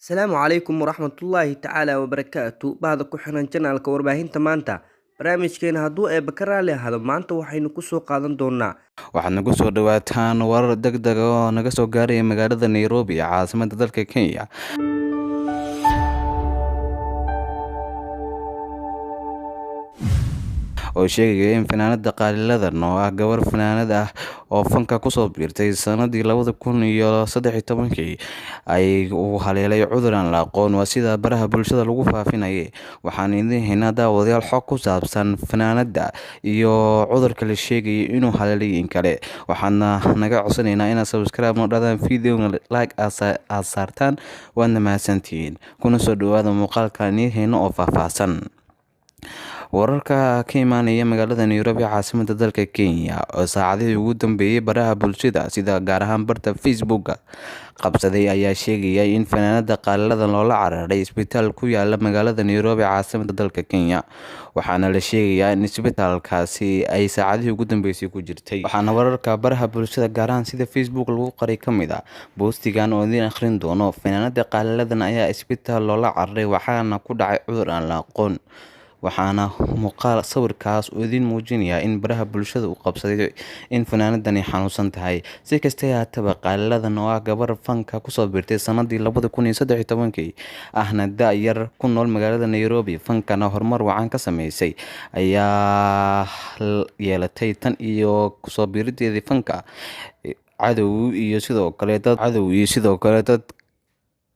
Asalaamu calaykum waraxmatullaahi tacaala wabarakaatu bahda ku xiran janaalka warbaahinta maanta barnaamijkeena hadduu eebba ka raali ahaado maanta waxaynu ku soo qaadan doonaa waxaad nagu soo dhawaataan warar degdeg ah oo naga soo gaaraya magaalada Nairobi ee caasimadda dalka Kenya oo sheegaya in fanaanada qaaliladan oo ah gabar fanaanad ah oo fanka kusoo biirtay sanadii 2013 ay u haleelay cudur aan la aqoon waa sida baraha bulshada lagu faafinayay waxaan idin haynaa daawadayaal xog ku saabsan fanaanada iyo cudurka la sheegay inuu haleelay in kale waxaana naga codsanaynaa inaad subscribe noo dhadaan video like aad saartaan waadna mahadsantihiin kuna soo dhawaada muuqaalkan idin hayno oo faahfaahsan wararka ka imaanaya magaalada Nairobi caasimadda dalka Kenya oo saacadihii ugu dambeeyay baraha bulshada sida gaar ahaan barta Facebook qabsaday ayaa sheegaya in fanaanada qaaliladan loola cararay isbitaal ku yaala magaalada Nairobi caasimadda dalka Kenya waxaana la sheegayaa in isbitaalkaasi ay saacadihii ugu dambeysay ku jirtay waxaana wararka baraha bulshada gaar ahaan sida Facebook lagu qoray kamid ah boostigan oo idin akhrin doono fanaanada qaaliladan ayaa isbitaal loola cararay waxaana ku dhacay cudur aan la aqoon waxaana muuqaal sawirkaas oo idin muujinaya in baraha bulshada uu qabsaday in fanaanadani xanuunsan tahay si kastaba haataba qaaliladan oo ah gabar fanka kusoo biirtay sanadii 2013 ahna da'yar ku nool magaalada Nairobi fankana horumar wacan ka sameysay ayaa yeelatay tan iyo kusoo biirideedii fanka cadow iyo sidoo kale dad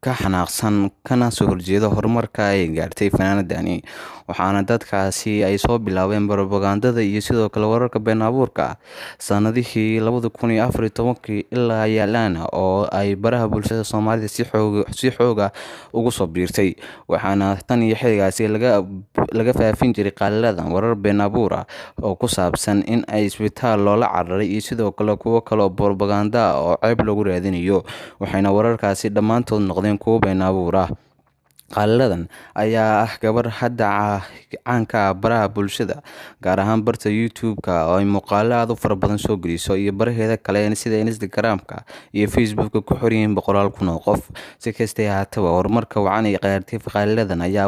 ka xanaaqsan kana soo horjeeda horumarka ay gaartay fanaanadani waxaana dadkaasi ay soo bilaabeen propagandada iyo sidoo kale wararka been abuurka sanadihii 2014 ilaa yaalaan oo ay baraha bulshada Soomaalida si xooga ugu soo biirtay waxaana tan iyo xilligaasi laga faafin jiray qaaliladan warar been abuur ah oo ku saabsan in ay isbitaal loola cararay iyo sidoo kale kuwo kale oo propaganda oo ceeb lagu raadinayo waxayna wararkaasi dhammaantood noqdeen kuwo been abuur ah qaaliladan ayaa ah gabar hadda caanka baraha bulshada gaar ahaan barta YouTube-ka oo ay muuqaalo aad u fara badan soo geliso iyo baraheeda kale sida Instagram-ka iyo Facebook-ka ku xoriyeen boqolaal kun oo qof si kastaba haataba horumarka wacan ee qaartay qaaliladan ayaa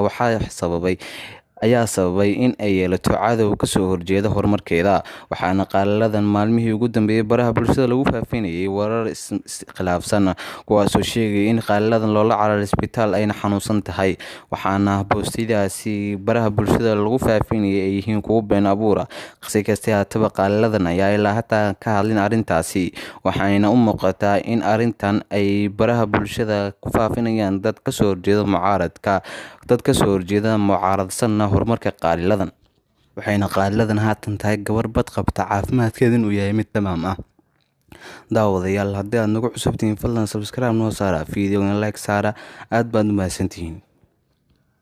sababay in ay yeelato cadow ka soo horjeeda horumarkeeda waxaana qaaliladan maalmihii ugu dambeeyay baraha bulshada lagu faafinayay warar iskhilaafsan kuwaasoo sheegay in qaaliladan loola cararay isbitaal ayna xanuunsan tahay waxaana boostidaasi baraha bulshada lagu faafinayay ay yihiin kuwo been abuur ah si kastaba haataba qaaliladan ayaa ilaa hataa ka hadlin arrintaasi waxayna u muuqataa in arrintan ay baraha bulshada ku faafinayaan dad ka soo horjeeda mucaaradsan horumarka qaaliladan waxayna qaaliladan haatan tahay gabar bad qabta caafimaadkeedana uu yahay mid tamaam ah daawadayaal haddii aad nagu cusubtihiin fadlan subscribe noo saara video like saara aad baad u mahadsantihiin